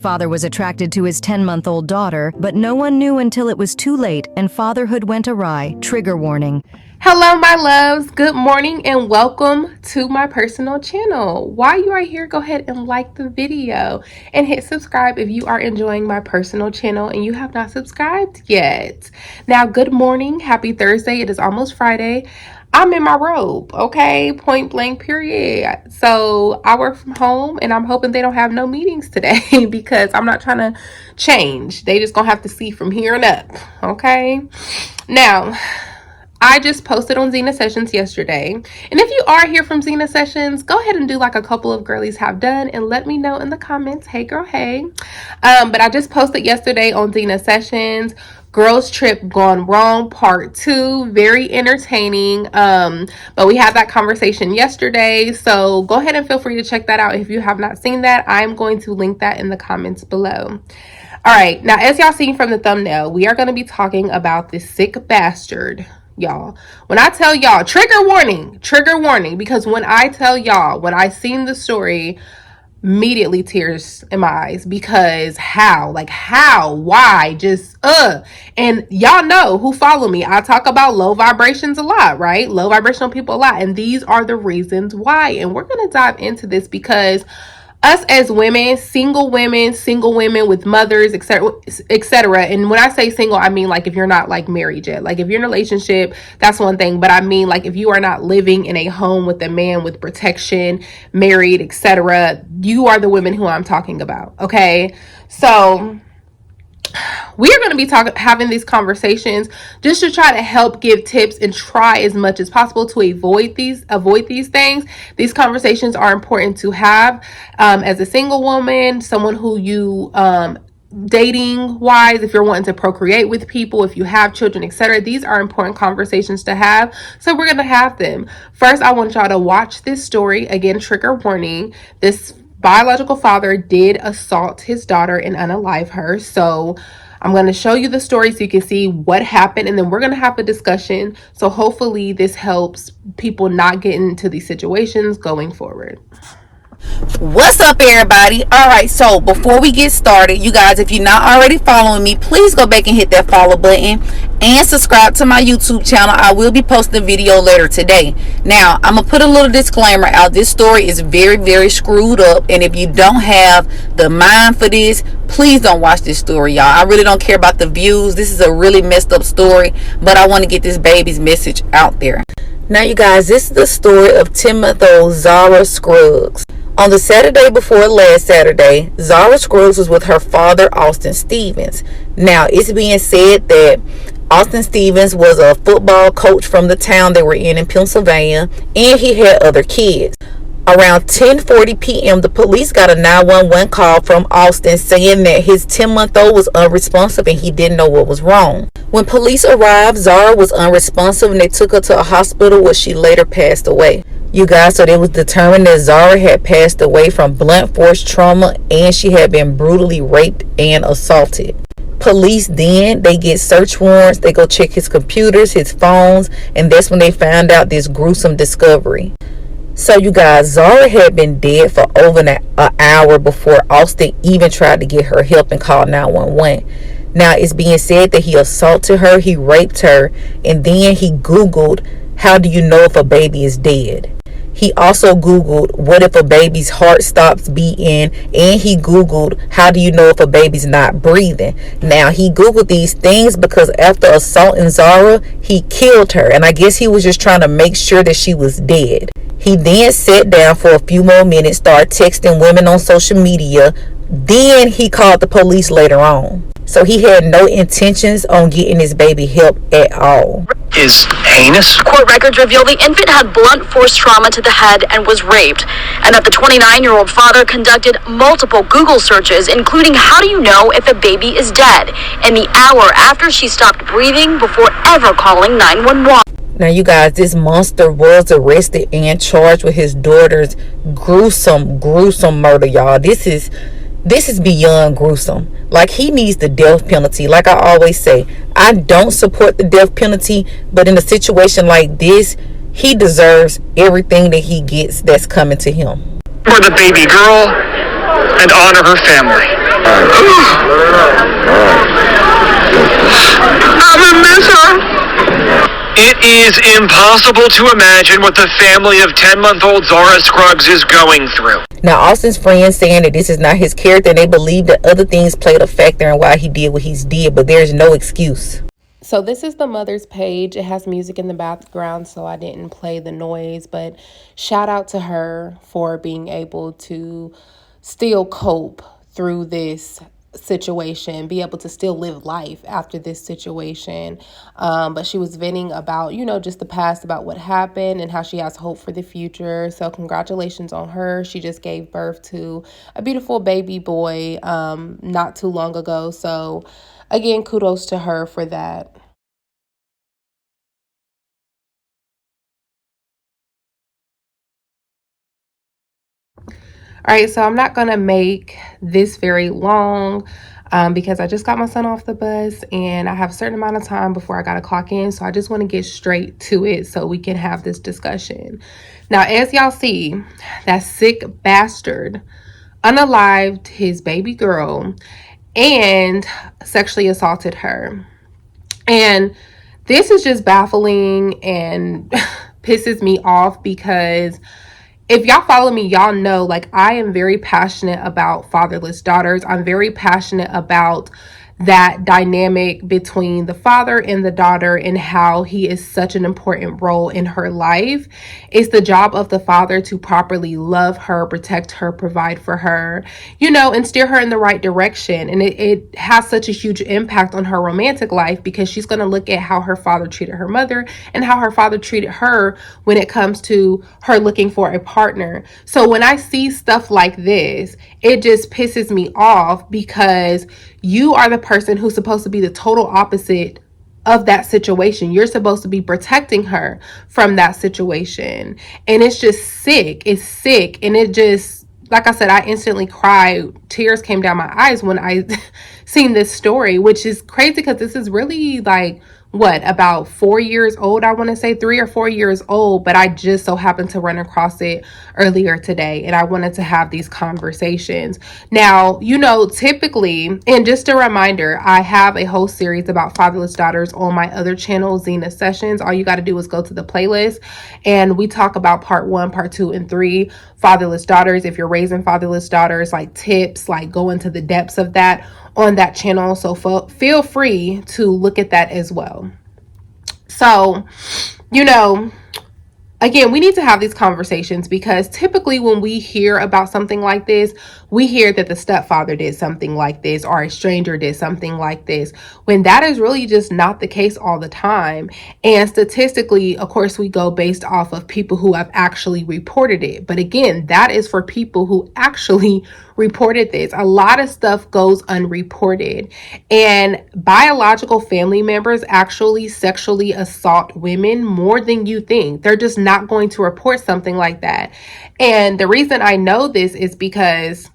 Father was attracted to his 10-month-old daughter, but no one knew until it was too late and fatherhood went awry. Trigger warning. Hello my loves, good morning and welcome to my personal channel. While you are here, go ahead and like the video and hit subscribe if you are enjoying my personal channel and you have not subscribed yet. Now, good morning, happy Thursday. It is almost Friday. I'm in my robe, okay? Point blank, period. So I work from home and I'm hoping they don't have no meetings today because I'm not trying to change. They just gonna have to see from here and up, okay? Now, I just posted on Zena Sessions yesterday. And if you are here from Zena Sessions, go ahead and do like a couple of girlies have done and let me know in the comments, hey girl, hey. But I just posted yesterday on Zena Sessions, Girls Trip Gone Wrong Part 2. Very entertaining. But we had that conversation yesterday. So go ahead and feel free to check that out if you have not seen that. I'm going to link that in the comments below. All right. Now, as y'all seen from the thumbnail, we are going to be talking about this sick bastard. Y'all, when I tell y'all, trigger warning, because when I tell y'all, when I seen the story, immediately tears in my eyes, because how, why, and y'all know who follow me, I talk about low vibrations a lot, right? Low vibrational people a lot, and these are the reasons why, and we're going to dive into this because us as women, single women with mothers, etc. And when I say single, I mean like if you're not like married yet. Like if you're in a relationship, that's one thing. But I mean like if you are not living in a home with a man with protection, married, etc. You are the women who I'm talking about. Okay, so we are going to be having these conversations just to try to help give tips and try as much as possible to avoid these things. These conversations are important to have as a single woman, someone who you dating wise, if you're wanting to procreate with people, if you have children, etc. These are important conversations to have, so we're going to have them. First, I want y'all to watch this story. Again, trigger warning. This biological father did assault his daughter and unalive her. So I'm going to show you the story so you can see what happened, and then we're going to have a discussion. So hopefully this helps people not get into these situations going forward. What's up, everybody? All right, so before we get started, you guys, if you're not already following me, please go back and hit that follow button and subscribe to my YouTube channel. I will be posting a video later today. Now, I'm gonna put a little disclaimer out. This story is very, very screwed up, and if you don't have the mind for this, please don't watch this story, y'all. I really don't care about the views. This is a really messed up story, but I want to get this baby's message out there. Now, you guys, this is the story of 10-month-old Zara Scruggs. On the Saturday before last Saturday, Zara Scruggs was with her father, Austin Stevens. Now, it's being said that Austin Stevens was a football coach from the town they were in Pennsylvania, and he had other kids. Around 10:40 p.m., the police got a 911 call from Austin saying that his 10-month-old was unresponsive and he didn't know what was wrong. When police arrived, Zara was unresponsive and they took her to a hospital where she later passed away. You guys, so it was determined that Zara had passed away from blunt force trauma and she had been brutally raped and assaulted. Police then, they get search warrants, they go check his computers, his phones, and that's when they found out this gruesome discovery. So you guys, Zara had been dead for over an hour before Austin even tried to get her help and call 911. Now, it's being said that he assaulted her, he raped her, and then he Googled, how do you know if a baby is dead? He also Googled, what if a baby's heart stops beating? And he Googled, how do you know if a baby's not breathing? Now, he Googled these things because after assaulting Zara, he killed her. And I guess he was just trying to make sure that she was dead. He then sat down for a few more minutes, started texting women on social media. Then he called the police later on. So he had no intentions on getting his baby help at all. Is heinous. Court records reveal the infant had blunt force trauma to the head and was raped, and that the 29-year-old father conducted multiple Google searches, including how do you know if a baby is dead, in the hour after she stopped breathing before ever calling 911. Now, you guys, this monster was arrested and charged with his daughter's gruesome murder, y'all. This is beyond gruesome. Like, he needs the death penalty. Like I always say, I don't support the death penalty, but in a situation like this, he deserves everything that he gets that's coming to him. For the baby girl and honor her family. I miss her. It is impossible to imagine what the family of 10-month-old Zara Scruggs is going through. Now, Austin's friends saying that this is not his character, and they believe that other things played a factor in why he did what he's did, but there's no excuse. So this is the mother's page. It has music in the background, so I didn't play the noise, but shout out to her for being able to still cope through this situation, be able to still live life after this situation. But she was venting about, just the past, about what happened and how she has hope for the future. So congratulations on her. She just gave birth to a beautiful baby boy not too long ago. So again, kudos to her for that. All right, so I'm not going to make this very long because I just got my son off the bus and I have a certain amount of time before I got to clock in. So I just want to get straight to it so we can have this discussion. Now, as y'all see, that sick bastard unalived his baby girl and sexually assaulted her. And this is just baffling and pisses me off because if y'all follow me, y'all know, like, I am very passionate about fatherless daughters. I'm very passionate about that dynamic between the father and the daughter and how he is such an important role in her life. It's the job of the father to properly love her, protect her, provide for her, and steer her in the right direction. And it has such a huge impact on her romantic life because she's going to look at how her father treated her mother and how her father treated her when it comes to her looking for a partner. So when I see stuff like this, it just pisses me off because you are the person who's supposed to be the total opposite of that situation. You're supposed to be protecting her from that situation. And it's just sick. It's sick. And it just, like I said, I instantly cried. Tears came down my eyes when I seen this story, which is crazy because this is really like, about 4 years old, I want to say 3 or 4 years old, but I just so happened to run across it earlier today and I wanted to have these conversations. Now, typically, and just a reminder, I have a whole series about fatherless daughters on my other channel, Zena Sessions. All you got to do is go to the playlist and we talk about part 1, part 2, and 3, fatherless daughters. If you're raising fatherless daughters, like tips, like go into the depths of that on that channel. So feel free to look at that as well. So, again, we need to have these conversations because typically when we hear about something like this, we hear that the stepfather did something like this or a stranger did something like this, when that is really just not the case all the time. And statistically, of course, we go based off of people who have actually reported it. But again, that is for people who actually reported this. A lot of stuff goes unreported, and biological family members actually sexually assault women more than you think. They're just not going to report something like that. And the reason I know this is because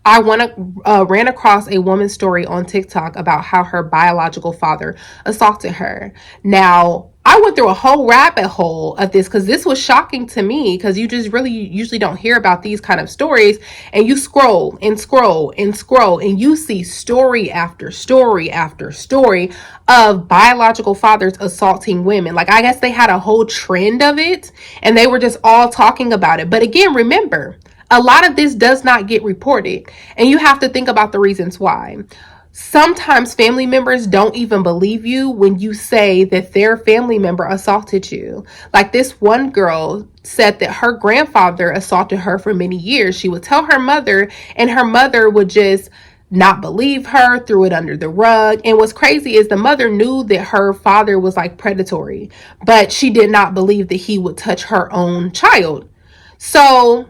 I ran across a woman's story on TikTok about how her biological father assaulted her. Now, I went through a whole rabbit hole of this because this was shocking to me because you just really usually don't hear about these kind of stories, and you scroll and scroll and scroll and you see story after story after story of biological fathers assaulting women. Like, I guess they had a whole trend of it and they were just all talking about it. But again, remember, a lot of this does not get reported, and you have to think about the reasons why. Sometimes family members don't even believe you when you say that their family member assaulted you. Like, this one girl said that her grandfather assaulted her for many years. She would tell her mother, and her mother would just not believe her, threw it under the rug. And what's crazy is the mother knew that her father was like predatory, but she did not believe that he would touch her own child. So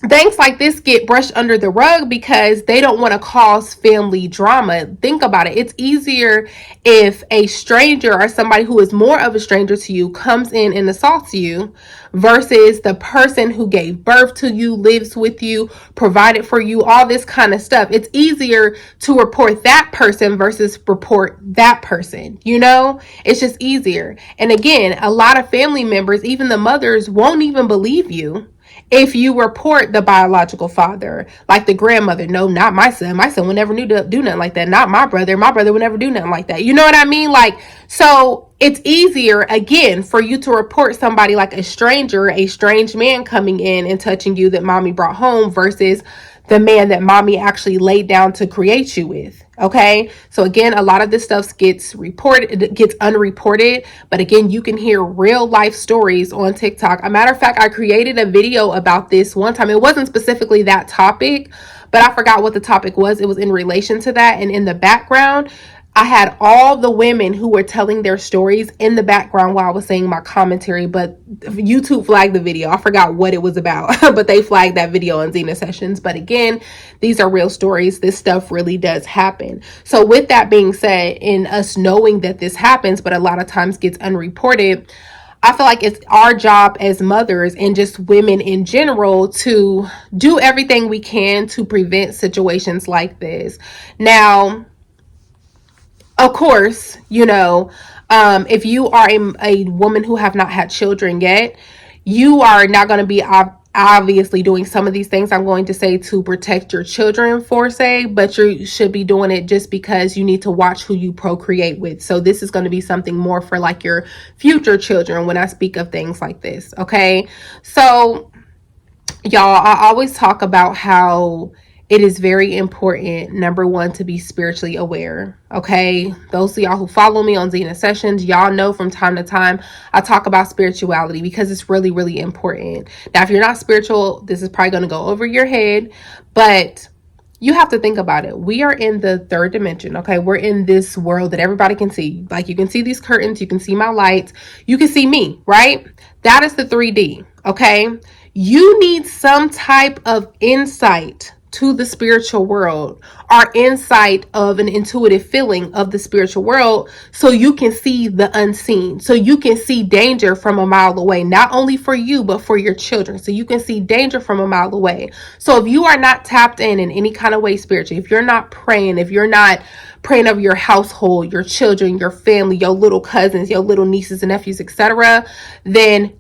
things like this get brushed under the rug because they don't want to cause family drama. Think about it. It's easier if a stranger or somebody who is more of a stranger to you comes in and assaults you versus the person who gave birth to you, lives with you, provided for you, all this kind of stuff. It's easier to report that person versus report that person. It's just easier. And again, a lot of family members, even the mothers, won't even believe you if you report the biological father, like the grandmother, no, not my son. My son would never do nothing like that. Not my brother. My brother would never do nothing like that. You know what I mean? Like, so it's easier, again, for you to report somebody like a stranger, a strange man coming in and touching you that mommy brought home versus the man that mommy actually laid down to create you with. Okay. So again, a lot of this stuff gets reported, it gets unreported, but again, you can hear real life stories on TikTok. A matter of fact, I created a video about this one time. It wasn't specifically that topic, but I forgot what the topic was. It was in relation to that. And in the background, I had all the women who were telling their stories in the background while I was saying my commentary, but YouTube flagged the video. I forgot what it was about, but they flagged that video on Zena Sessions. But again, these are real stories. This stuff really does happen. So with that being said, in us knowing that this happens, but a lot of times gets unreported, I feel like it's our job as mothers and just women in general to do everything we can to prevent situations like this. Now, of course, if you are a woman who have not had children yet, you are not going to be obviously doing some of these things I'm going to say to protect your children for say, but you should be doing it just because you need to watch who you procreate with. So this is going to be something more for like your future children when I speak of things like this. Okay. So y'all, I always talk about how it is very important, number one, to be spiritually aware. Okay. Those of y'all who follow me on Zena Sessions, y'all know from time to time, I talk about spirituality because it's really, really important. Now, if you're not spiritual, this is probably going to go over your head, but you have to think about it. We are in the third dimension. Okay. We're in this world that everybody can see. Like you can see these curtains, you can see my lights, you can see me, right? That is the 3D. Okay. You need some type of insight to the spiritual world, or insight of an intuitive feeling of the spiritual world, so you can see the unseen, so you can see danger from a mile away, not only for you but for your children, so you can see danger from a mile away. So if you are not tapped in any kind of way spiritually, if you're not praying, if you're not praying over your household, your children, your family, your little cousins, your little nieces and nephews, etc., then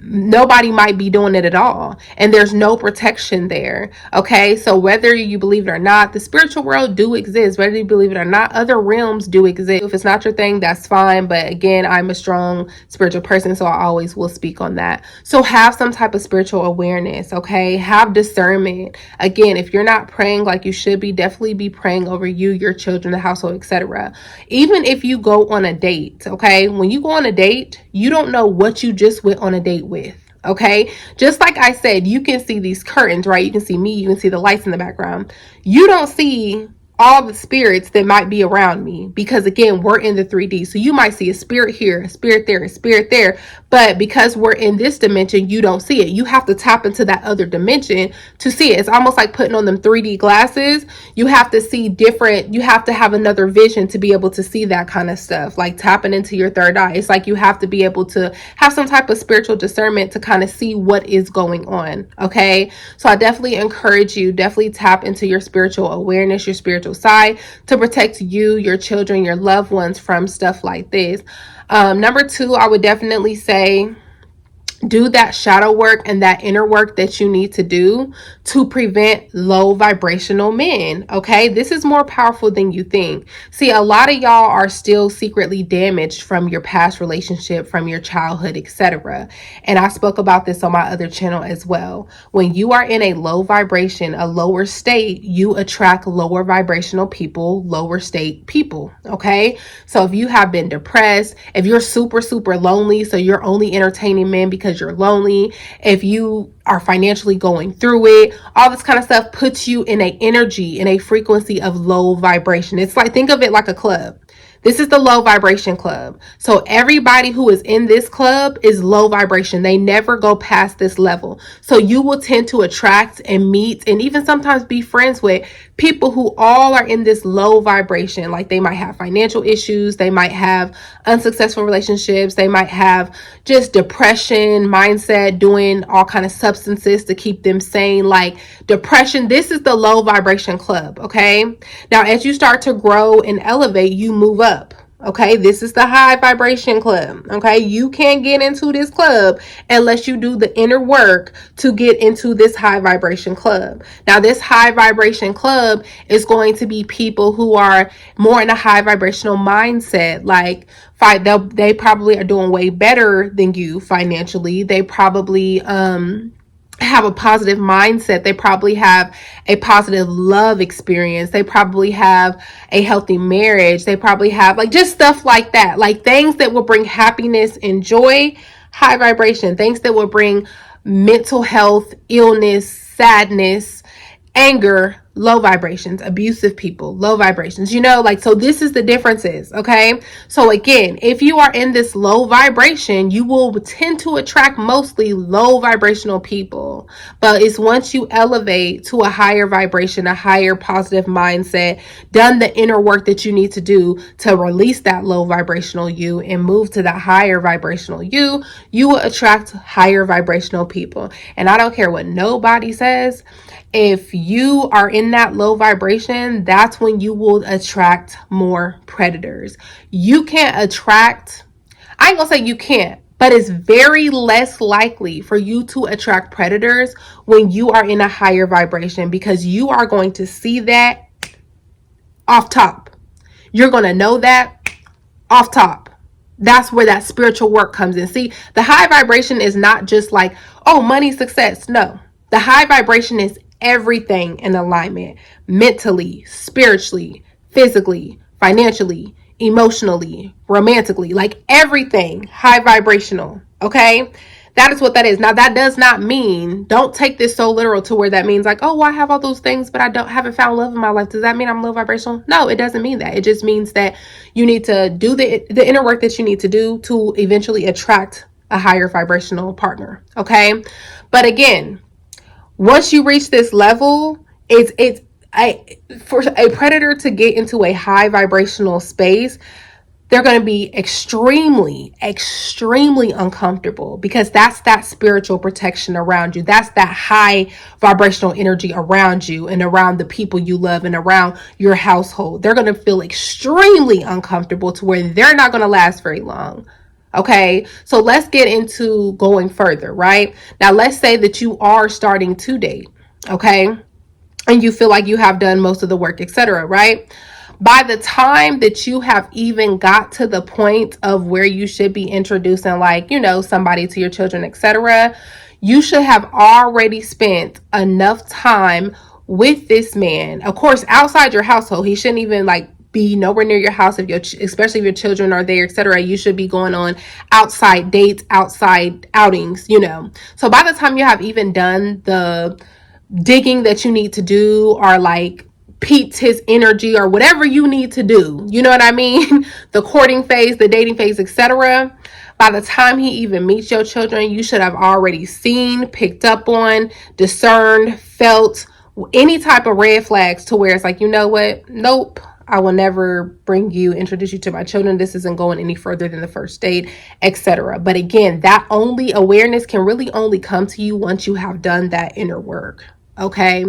nobody might be doing it at all, and there's no protection there. Okay, so whether you believe it or not, the spiritual world do exist. Whether you believe it or not, other realms do exist. If it's not your thing, that's fine, but again, I'm a strong spiritual person, so I always will speak on that. So have some type of spiritual awareness. Okay, have discernment. Again, if you're not praying like you should be, definitely be praying over you, your children, the household, etc. Even if you go on a date, okay, when you go on a date, you don't know what you just went on a date with. Okay, just like I said, you can see these curtains, right? You can see me, you can see the lights in the background. You don't see all the spirits that might be around me, because again, we're in the 3D. So you might see a spirit here, a spirit there, a spirit there, but because we're in this dimension, you don't see it. You have to tap into that other dimension to see it. It's almost like putting on them 3D glasses. You have to see different, you have to have another vision to be able to see that kind of stuff, like tapping into your third eye. It's like you have to be able to have some type of spiritual discernment to kind of see what is going on. Okay, so I definitely encourage you, definitely tap into your spiritual awareness, your spiritual side, to protect you, your children, your loved ones from stuff like this. Number two, I would definitely say do that shadow work and that inner work that you need to do to prevent low vibrational men. Okay, this is more powerful than you think. See, a lot of y'all are still secretly damaged from your past relationship, from your childhood, etc. And I spoke about this on my other channel as well. When you are in a low vibration, a lower state, you attract lower vibrational people, lower state people. Okay, so if you have been depressed, if you're super lonely, so you're only entertaining men because you're lonely, if you are financially going through it, all this kind of stuff puts you in a energy, in a frequency of low vibration. It's like, think of it like a club. This is the low vibration club. So everybody who is in this club is low vibration. They never go past this level. So you will tend to attract and meet and even sometimes be friends with people who all are in this low vibration. Like they might have financial issues. They might have unsuccessful relationships. They might have just depression, mindset, doing all kind of substances to keep them sane. Like depression, this is the low vibration club. Okay. Now, as you start to grow and elevate, you move up. Okay, this is the high vibration club. Okay, you can't get into this club unless you do the inner work to get into this high vibration club. Now, this high vibration club is going to be people who are more in a high vibrational mindset. Like, they probably are doing way better than you financially. They probably have a positive mindset. They probably have a positive love experience. They probably have a healthy marriage. They probably have like just stuff like that, like things that will bring happiness and joy, high vibration, things that will bring mental health, illness, sadness, anger, low vibrations, abusive people, low vibrations, like, so this is the differences. Okay, so again, if you are in this low vibration, you will tend to attract mostly low vibrational people. But it's once you elevate to a higher vibration, a higher positive mindset, done the inner work that you need to do to release that low vibrational you and move to that higher vibrational you, you will attract higher vibrational people. And I don't care what nobody says, if you are in that low vibration, that's when you will attract more predators. You can't attract, I ain't gonna say you can't, but it's very less likely for you to attract predators when you are in a higher vibration, because you are going to see that off top. You're going to know that off top. That's where that spiritual work comes in. See, the high vibration is not just like, oh, money, success. No, the high vibration is everything in alignment, mentally, spiritually, physically, financially, emotionally, romantically, like everything high vibrational. Okay, that is what that is. Now, that does not mean, don't take this so literal to where that means like, oh, well, I have all those things, but haven't found love in my life. Does that mean I'm low vibrational? No, it doesn't mean that. It just means that you need to do the inner work that you need to do to eventually attract a higher vibrational partner. Okay, but again, once you reach this level, for a predator to get into a high vibrational space, they're going to be extremely, extremely uncomfortable, because that's that spiritual protection around you. That's that high vibrational energy around you and around the people you love and around your household. They're going to feel extremely uncomfortable to where they're not going to last very long. Okay, so let's get into going further, right? Now, let's say that you are starting to date, okay? And you feel like you have done most of the work, etc., right? By the time that you have even got to the point of where you should be introducing, like, somebody to your children, etc., you should have already spent enough time with this man. Of course, outside your household. He shouldn't even like be nowhere near your house, especially if your children are there, etc. You should be going on outside dates, outside outings, So by the time you have even done the digging that you need to do, or like peaked his energy, or whatever you need to do, you know what I mean? The courting phase, the dating phase, etc. By the time he even meets your children, you should have already seen, picked up on, discerned, felt any type of red flags to where it's like, you know what? Nope. I will never introduce you to my children. This isn't going any further than the first date, etc. But again, that only awareness can really only come to you once you have done that inner work. Okay.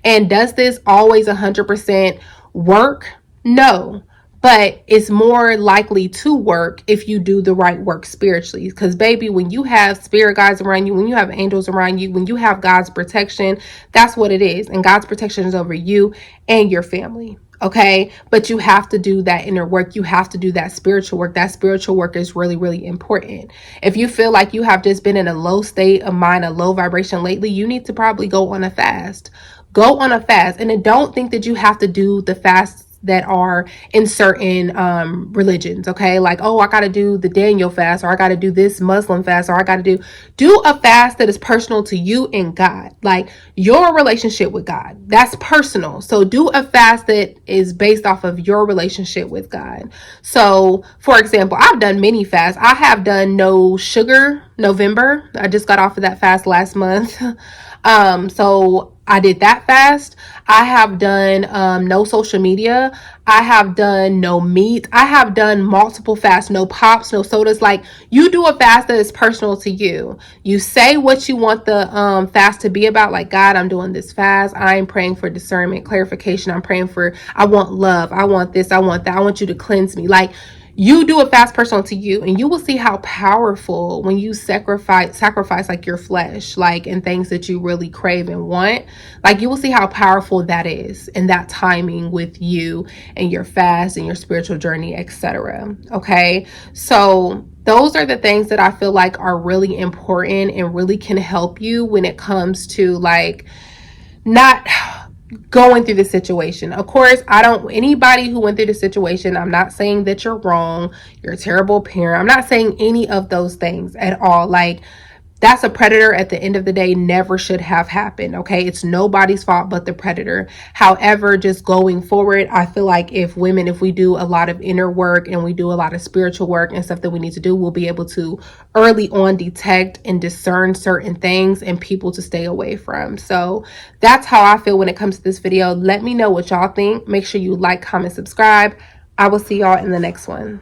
And does this always 100% work? No. But it's more likely to work if you do the right work spiritually. Because baby, when you have spirit guides around you, when you have angels around you, when you have God's protection, that's what it is. And God's protection is over you and your family. Okay, but you have to do that inner work. You have to do that spiritual work. That spiritual work is really, really important. If you feel like you have just been in a low state of mind, a low vibration lately, you need to probably go on a fast. Go on a fast. And then don't think that you have to do the fasts that are in certain religions. Okay, like, oh, I gotta do the Daniel fast, or I gotta do this Muslim fast, or I gotta do a fast that is personal to you and God, like your relationship with God. That's personal. So do a fast that is based off of your relationship with God. So for example, I've done many fasts. I have done no sugar November. I just got off of that fast last month. So I did that fast. I have done no social media. I have done no meat. I have done multiple fasts, no pops, no sodas. Like, you do a fast that is personal to you. You say what you want the fast to be about. Like, God, I'm doing this fast. I'm praying for discernment, clarification. I want love. I want this. I want that. I want you to cleanse me. Like, you do a fast personal to you, and you will see how powerful when you sacrifice like your flesh, like, and things that you really crave and want. Like, you will see how powerful that is, and that timing with you and your fast and your spiritual journey, etc. Okay, so those are the things that I feel like are really important and really can help you when it comes to like not going through the situation. Of course, anybody who went through the situation, I'm not saying that you're wrong, you're a terrible parent. I'm not saying any of those things at all. Like, that's a predator at the end of the day, never should have happened. Okay, it's nobody's fault but the predator. However, just going forward, I feel like if we do a lot of inner work and we do a lot of spiritual work and stuff that we need to do, we'll be able to early on detect and discern certain things and people to stay away from. So that's how I feel when it comes to this video. Let me know what y'all think. Make sure you like, comment, subscribe. I will see y'all in the next one.